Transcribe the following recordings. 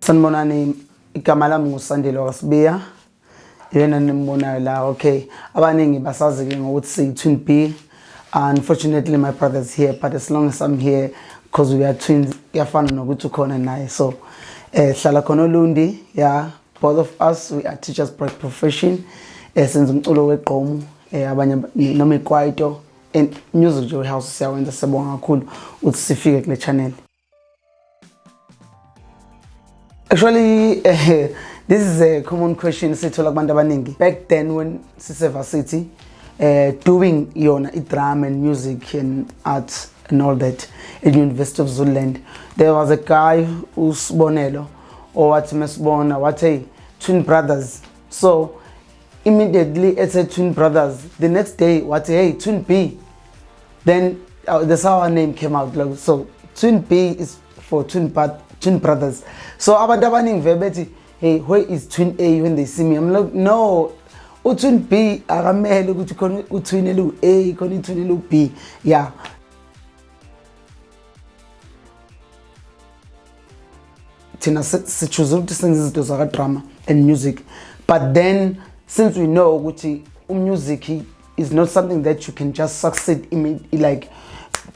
Sanibonani, igama lami nguSandile waSibiya. Yena nimbonayo la. Okay, abaningi basazi ke ngokuthi twin B. Unfortunately my brother's here, but as long as I'm here because we are twins, kuyafana nokuthi ukhona naye. So hlala khona Olundi, yeah, both of us we are teachers by profession. Senza umculo weqhomo, abanye noma ikwaito and music joy house siyawenza, siyabonga kakhulu ukuthi sifike kule channel. Actually, this is a common question sithola kubantu abaningi. Back then when sisevacity, doing yona drama and music and arts and all that at University of Zululand, there was a guy usibonelo or what mesibona what hey twin brothers. So immediately it said twin brothers. The next day what hey twin B. Then that's how our name came out. Like, so twin B is for twin brothers. So abantu abaningi vebethi hey where is twin A when they see me? I'm like no, twin B akamele ukuthi khona twin elu A khona twin elu B. Yeah. Tina sichoose ukuthi senze izinto zaka drama and music. But then since we know ukuthi music is not something that you can just succeed like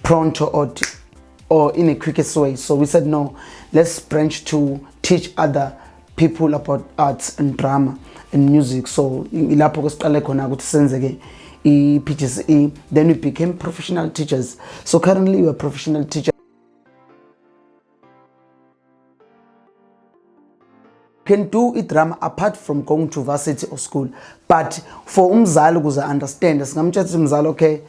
pronto or in a quickest way, so we said no, let's branch to teach other people about arts and drama and music. So ilapho kusiqale khona ukuthi senze ke PGCE. Then we became professional teachers. So currently we are professional teachers. Can do it drama apart from going to varsity or school, but for umzali ukuze understand singamtshela umzali okay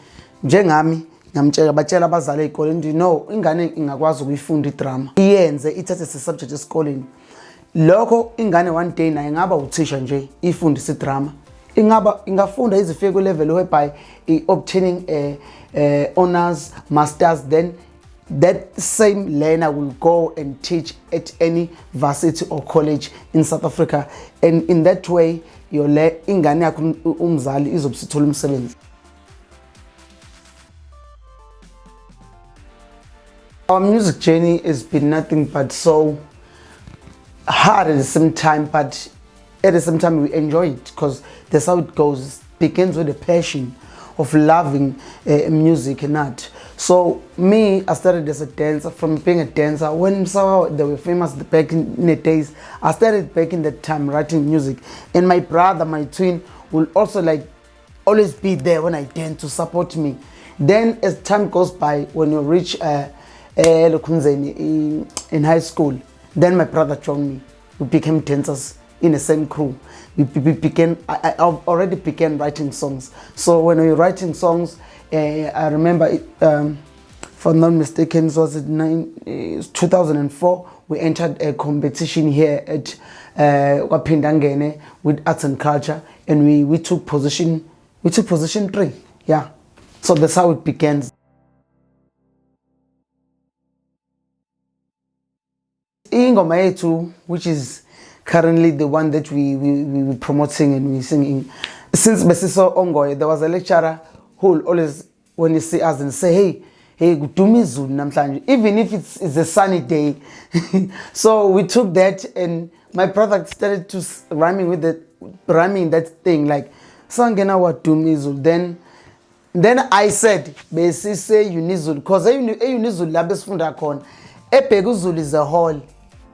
njengami ngamtshela batshela abazali ezikoleni no ingane ingakwazi ukuyifunda idrama iyenze ithathe subject esikoleni. Lokho ingane one day naye ngaba uthisha nje ifundisa idrama ingafunda izifike ku level whereby obtaining honors, masters, then that same learner will go and teach at any varsity or college in South Africa, and in that way your ingane yakho umzali izobusithola umsebenzi. Our music journey has been nothing but so hard at the same time, but at the same time we enjoy it because that's how it goes. It begins with a passion of loving music and art. So me, I started as a dancer. From being a dancer, when they were famous back in the days, I started back in that time writing music. And my brother, my twin, will also like always be there when I dance to support me. Then as time goes by, when you reach in high school, then my brother joined me. We became dancers in the same crew. I already began writing songs. So when we were writing songs, I remember it, if I'm not mistaken, it was 2004. We entered a competition here at Wapindangene with arts and culture, and we took position 3. Yeah, so that's how it began. Ingoma yetu, which is currently the one that we promoting and we singing. Since Besiso Ongoy, there was a lecturer who will always, when you see us and say, hey, kuduma Zulu namhlanje, even if it's a sunny day. So we took that, and my brother started to rhyming that thing like sangena waduma Zulu. Then I said, Besise Unizulu, because Unizulu labesifunda khona. Ebheka Zulu is a whole.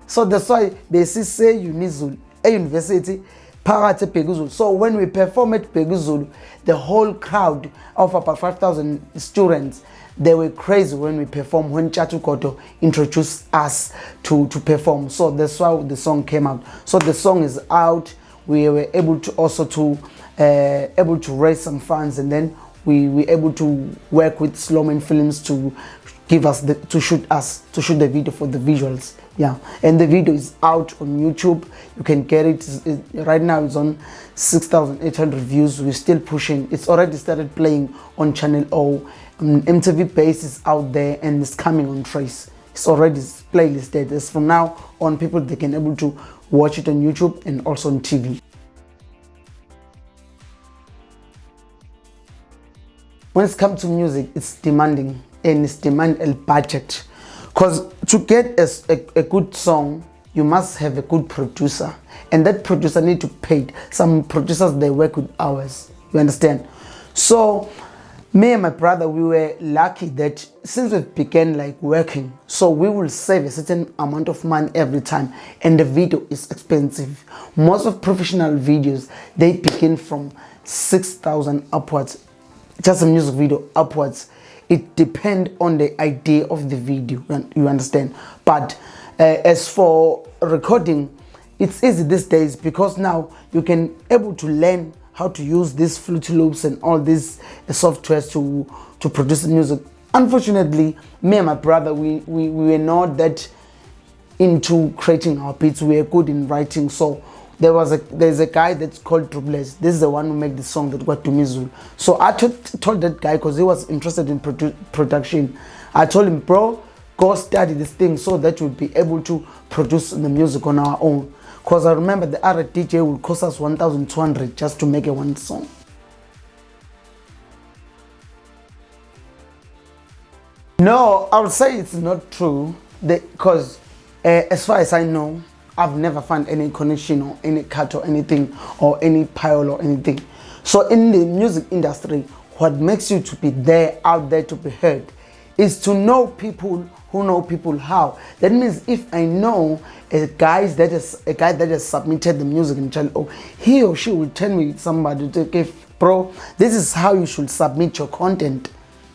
So that's why Besise Unizulu, a university, phakathi eBheka Zulu. So when we perform at Bheka Zulu, the whole crowd of about 5,000 students, they were crazy when we perform, when Chatu Koto introduced us to perform. So that's why the song came out. So the song is out. We were able to also able to raise some funds, and then we were able to work with Sloman Films to give us to shoot the video for the visuals. Yeah, and the video is out on YouTube. You can get it. Right now it's on 6,800 views. We're still pushing. It's already started playing on Channel O. MTV Base is out there and it's coming on Trace. It's already playlisted. It's from now on, people, they can able to watch it on YouTube and also on TV. When it comes to music, it's demanding, and it's demand a budget. Because to get a good song, you must have a good producer, and that producer need to pay. Some producers, they work with hours, you understand? So me and my brother, we were lucky that since we began like working, so we will save a certain amount of money every time, and the video is expensive. Most of professional videos, they begin from 6,000 upwards, just a music video upwards. It depends on the idea of the video, you understand? But as for recording, it's easy these days because now you can able to learn how to use these Fruity Loops and all these softwares to produce music. Unfortunately, me and my brother, we were not that into creating our beats. We are good in writing, so there's a guy that's called Troubles. This is the one who made the song that kwaduma Zulu. So I told that guy, because he was interested in production, I told him, bro, go study this thing so that we'll be able to produce the music on our own. Because I remember the other DJ would cost us 1,200 just to make one song. No, I would say it's not true, because as far as I know, I've never found any connection or any cut or anything or any pile or anything. So in the music industry, what makes you to be there, out there to be heard, is to know people who know people how. That means if I know a guy that has submitted the music in Channel O, he or she will tell me, somebody, okay, bro, this is how you should submit your content.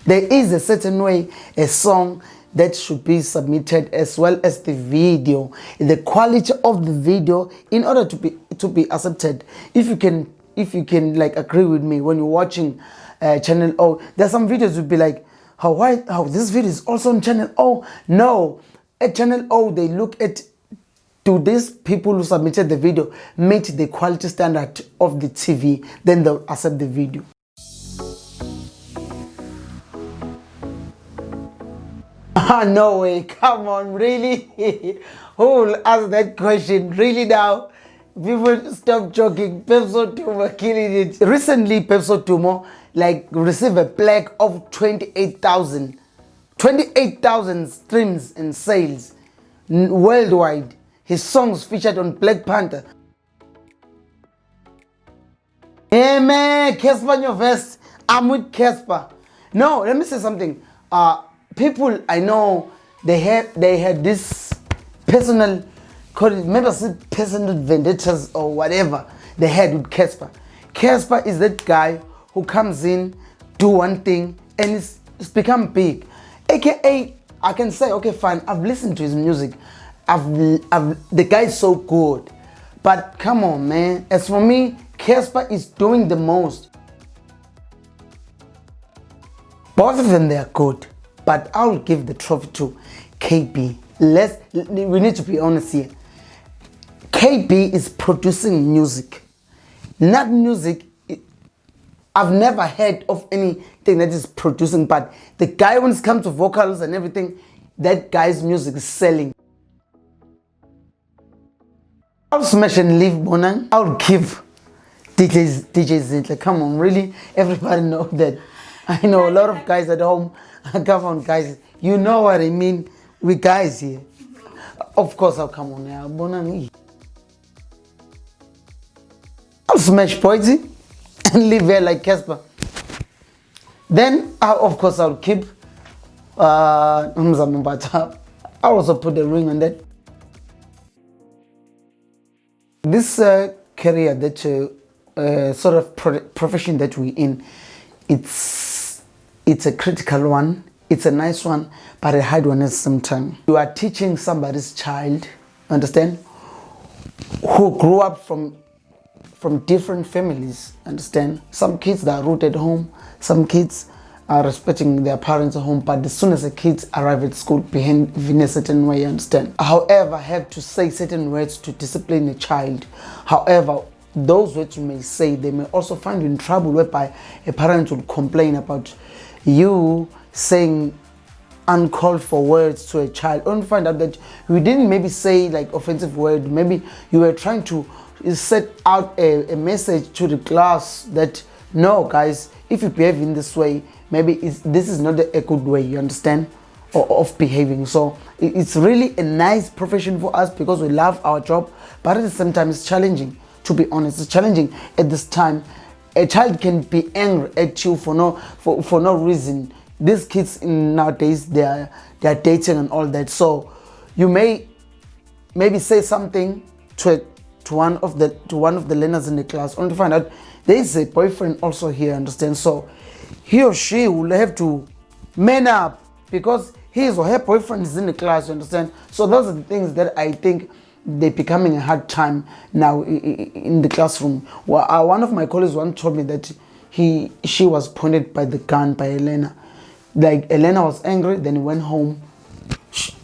There is a certain way a song that should be submitted, as well as the video, the quality of the video, in order to be accepted. If you can like agree with me, when you're watching Channel O, there's some videos would be like, how this video is also on Channel O. No, at Channel O they look at, do these people who submitted the video meet the quality standard of the TV, then they'll accept the video. No way, come on, really? Who will ask that question? Really now? People stop joking. Pepso Tumo killing it. Recently, Pepso Tumo like received a plaque of 28,000 streams and sales worldwide. His songs featured on Black Panther. Hey man, Casper on your vest. I'm with Casper. No, let me say something. People I know, they had this personal, maybe personal vendettas or whatever they had with Casper. Casper is that guy who comes in, do one thing, and it's become big. AKA, I can say, okay, fine, I've listened to his music. The guy is so good. But come on, man. As for me, Casper is doing the most. Both of them, they are good. But I will give the trophy to KB. We need to be honest here. KB is producing music. Not music. I've never heard of anything that is producing, but the guy, when it comes to vocals and everything, that guy's music is selling. I'll smash and leave Bonang. I'll give DJ Zintle. Come on, really? Everybody know that. I know a lot of guys at home. Come on, guys. You know what I mean? We guys here. Of course, I'll come on now. Bonang. I'll smash Poitsy and leave here like Casper. Then, of course, I'll keep Mzamubata. I'll also put the ring on that. This career that sort of profession that we're in, it's a critical one, it's a nice one, but a hard one at the same time. You are teaching somebody's child, understand, who grew up from different families, understand. Some kids that are rooted home, some kids respecting their parents at home, but as soon as the kids arrive at school, behave in a certain way, you understand. However, have to say certain words to discipline a child. However, those words you may say, they may also find you in trouble, whereby a parent will complain about you saying uncalled for words to a child. Only find out that you didn't maybe say like offensive word, maybe you were trying to set out a message to the class that no guys, if you behave in this way, maybe this is not a good way, you understand, of behaving. So it's really a nice profession for us because we love our job, but at the same time it's challenging. To be honest, it's challenging at this time. A child can be angry at you for no reason. These kids nowadays, they are dating and all that. So you may maybe say something to one of the learners in the class, only to find out there is a boyfriend also here, understand? So he or she will have to man up because his or her boyfriend is in the class, you understand? So those are the things that I think they're becoming a hard time now in the classroom. Well, one of my colleagues once told me that she was pointed by the gun by Elena. Like Elena was angry, then he went home.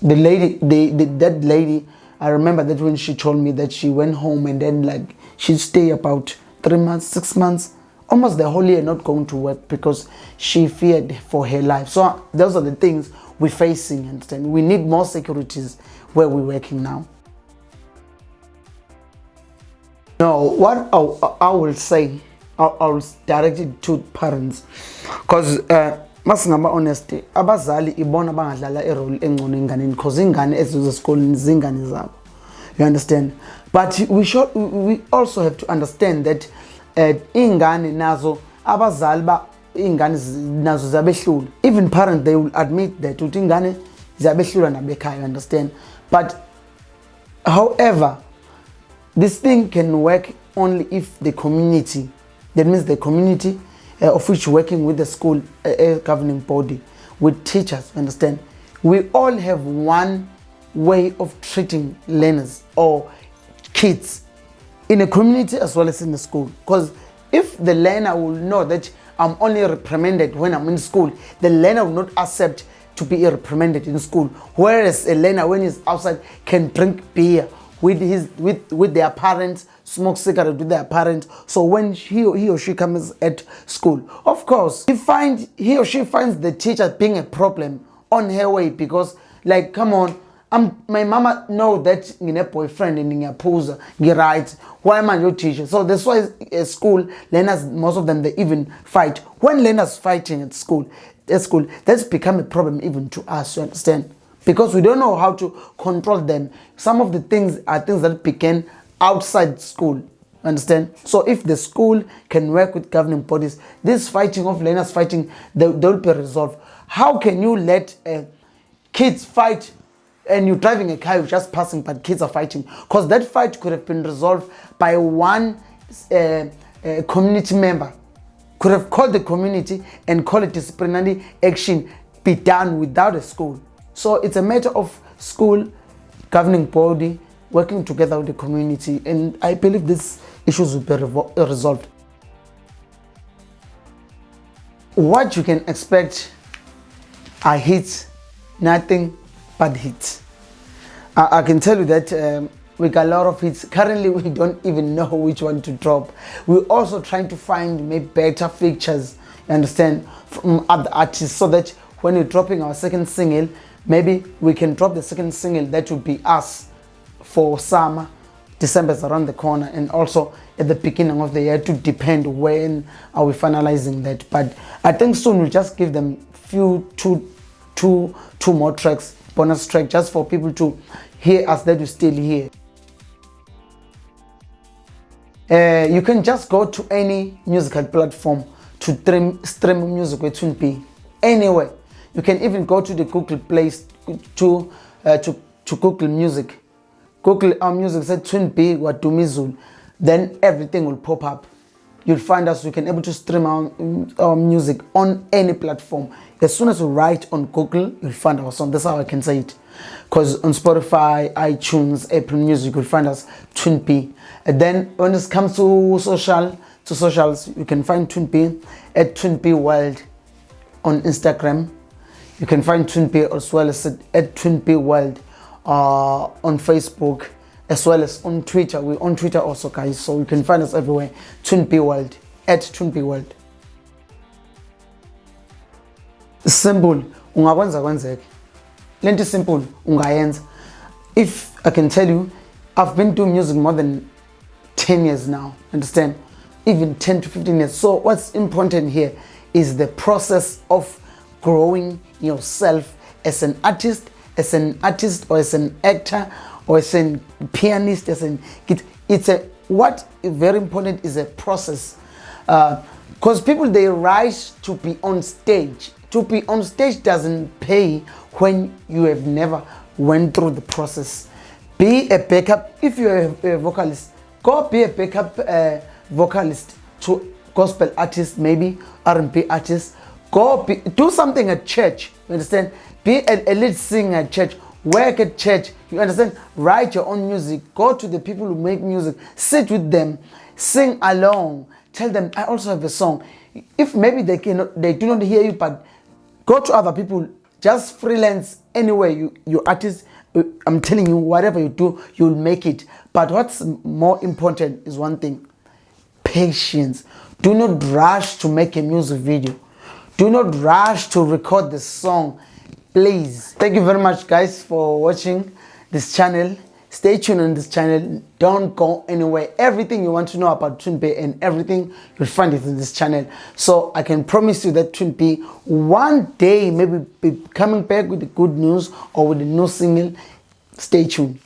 That lady, I remember that when she told me that she went home and then like she stayed about 3 months, 6 months, almost the whole year not going to work because she feared for her life. So those are the things we're facing, understand? We need more securities where we're working now. No, what I will say, I'll direct it to parents, because masingaba honesty, abazali ibona bangadlala irole engcono enganeni because ingane ezisesikoleni zingane zabo, you understand. But we also have to understand that ingane nazo abazali ba ingane nazo ziyabehlula. Even parents, they will admit that uthi ingane ziyabehlula nabekhaya, you understand. But however, this thing can work only if the community, that means the community of which working with the school governing body, with teachers, understand? We all have one way of treating learners or kids in a community as well as in the school. Because if the learner will know that I'm only reprimanded when I'm in school, the learner will not accept to be reprimanded in school. Whereas a learner, when he's outside, can drink beer with their parents, smoke cigarette with their parents. So when he or she comes at school, of course, he or she finds the teacher being a problem on her way, because like, come on, my mama know that in a boyfriend and in a pose, right? Why am I your teacher? So that's why at school, learners, most of them, they even fight. When learners fighting at school, that's become a problem even to us, you understand? Because we don't know how to control them. Some of the things are things that began outside school, understand? So if the school can work with governing bodies, this fighting of learners fighting, they'll be resolved. How can you let kids fight and you're driving a car, you're just passing, but kids are fighting? Because that fight could have been resolved by one community member. Could have called the community and call it disciplinary action be done without a school. So it's a matter of school, governing body, working together with the community, and I believe these issues will be resolved. What you can expect are hits, nothing but hits. I can tell you that we got a lot of hits. Currently, we don't even know which one to drop. We're also trying to find maybe better features, you understand, from other artists, so that when we're dropping our second single, maybe we can drop the second single that will be us for summer. December is around the corner, and also at the beginning of the year, to depend when are we finalizing that. But I think soon we'll just give them two more tracks, bonus track, just for people to hear us that we're still here. You can just go to any musical platform to stream music with TWIN B anywhere. You can even go to the Google Play to Google Music. Google our music, say TWIN B kwaduma zulu, then everything will pop up. You'll find us. You can able to stream our music on any platform. As soon as you write on Google, you'll find our song. That's how I can say it. Because on Spotify, iTunes, Apple Music, you'll find us TWIN B. And then when it comes to socials, you can find TWIN B at TWIN B World on Instagram. You can find Twin B as well as at Twin B World on Facebook, as well as on Twitter. We're on Twitter also, guys, so you can find us everywhere. Twin B World, at Twin B World. Simple, ungakwenza kwenzeke. Lento simple, ungayenza. If I can tell you, I've been doing music more than 10 years now, understand? Even 10 to 15 years. So what's important here is the process of growing yourself as an artist or as an actor or as a pianist, what is very important is a process. Because people, they rise to be on stage. To be on stage doesn't pay when you have never went through the process. Be a backup. If you're a vocalist, go be a backup vocalist to gospel artists, maybe R&B artists. Do something at church, you understand? Be a lead singer at church, work at church, you understand? Write your own music, go to the people who make music, sit with them, sing along, tell them, I also have a song. If maybe they do not hear you, but go to other people, just freelance anyway, you artist, I'm telling you, whatever you do, you'll make it. But what's more important is one thing, patience. Do not rush to make a music video. Do not rush to record the song, please. Thank you very much, guys, for watching this channel. Stay tuned on this channel. Don't go anywhere. Everything you want to know about Twin B and everything, you'll find it in this channel. So I can promise you that Twin B one day maybe be coming back with the good news or with a new single. Stay tuned.